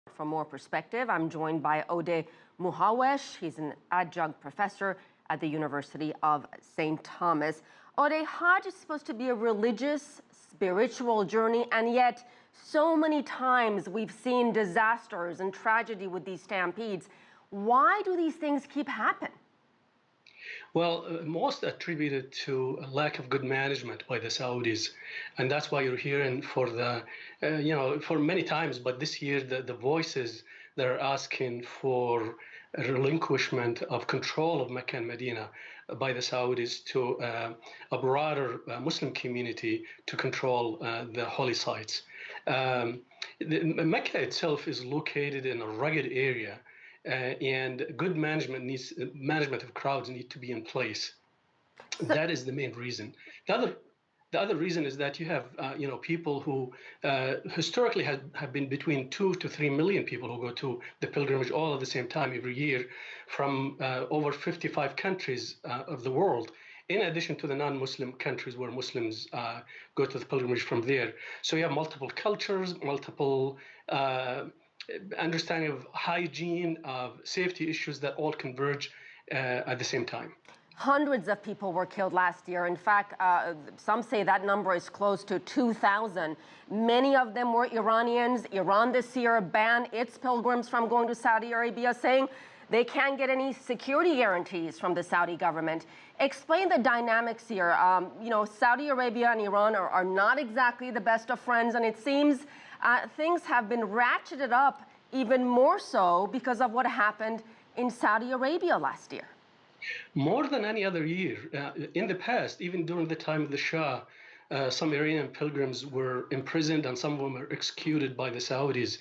For more perspective, I'm joined by Odeh Muhawesh. He's an adjunct professor at the University of St. Thomas. Odeh, Hajj is supposed to be a religious, spiritual journey, and yet so many times we've seen disasters and tragedy with these stampedes. Why do these things keep happening? Well, most attributed to a lack of good management by the Saudis. And that's why you're hearing for the, for many times, but this year, the voices that are asking for a relinquishment of control of Mecca and Medina by the Saudis to a broader Muslim community to control the holy sites. Mecca itself is located in a rugged area. And good management of crowds need to be in place. That is the main reason. The other reason is that you have people who historically have been between 2 to 3 million people who go to the pilgrimage all at the same time every year from over 55 countries of the world, in addition to the non-Muslim countries where Muslims go to the pilgrimage from there. So you have multiple cultures, multiple understanding of hygiene, of safety issues that all converge at the same time. Hundreds of people were killed last year. In fact, some say that number is close to 2,000. Many of them were Iranians. Iran this year banned its pilgrims from going to Saudi Arabia, saying they can't get any security guarantees from the Saudi government. Explain the dynamics here. Saudi Arabia and Iran are not exactly the best of friends, and it seems things have been ratcheted up even more so because of what happened in Saudi Arabia last year. More than any other year. In the past, even during the time of the Shah, some Iranian pilgrims were imprisoned and some of them were executed by the Saudis.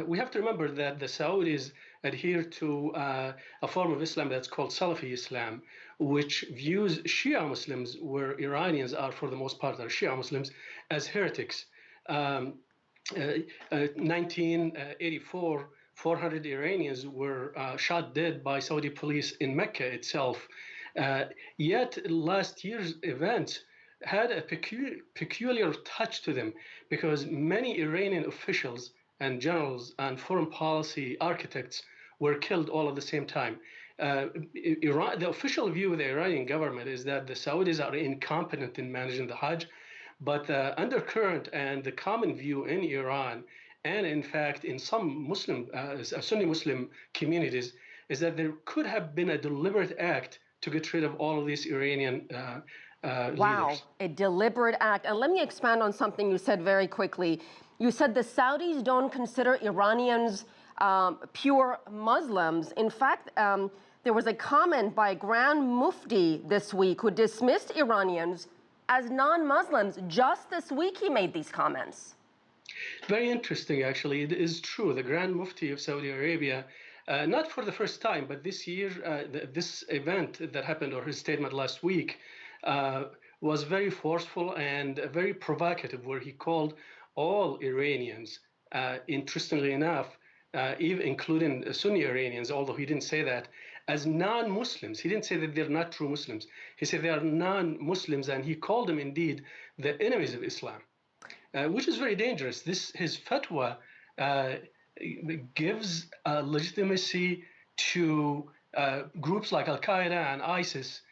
We have to remember that the Saudis adhere to a form of Islam that's called Salafi Islam, which views Shia Muslims, where Iranians are for the most part are Shia Muslims, as heretics. 1984, 400 Iranians were shot dead by Saudi police in Mecca itself. Yet last year's events had a peculiar touch to them because many Iranian officials and generals and foreign policy architects were killed all at the same time. The official view of the Iranian government is that the Saudis are incompetent in managing the Hajj. But the undercurrent and the common view in Iran, and in fact in some Sunni Muslim communities, is that there could have been a deliberate act to get rid of all of these Iranian Wow, leaders. A deliberate act. And let me expand on something you said very quickly. You said the Saudis don't consider Iranians pure Muslims. In fact, there was a comment by Grand Mufti this week who dismissed Iranians as non-Muslims. Just this week he made these comments. Very interesting, actually. It is true. The Grand Mufti of Saudi Arabia, not for the first time, but this year, this event that happened, or his statement last week, was very forceful and very provocative, where he called all Iranians, interestingly enough, even including Sunni Iranians, although he didn't say that, as non-Muslims. He didn't say that they're not true Muslims. He said they are non-Muslims, and he called them indeed the enemies of Islam, which is very dangerous. His fatwa gives legitimacy to groups like Al-Qaeda and ISIS,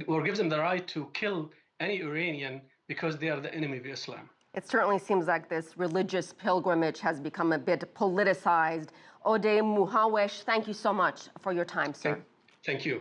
or gives them the right to kill any Iranian because they are the enemy of Islam. It certainly seems like this religious pilgrimage has become a bit politicized. Odeh Muhawesh, thank you so much for your time, sir. Thank you.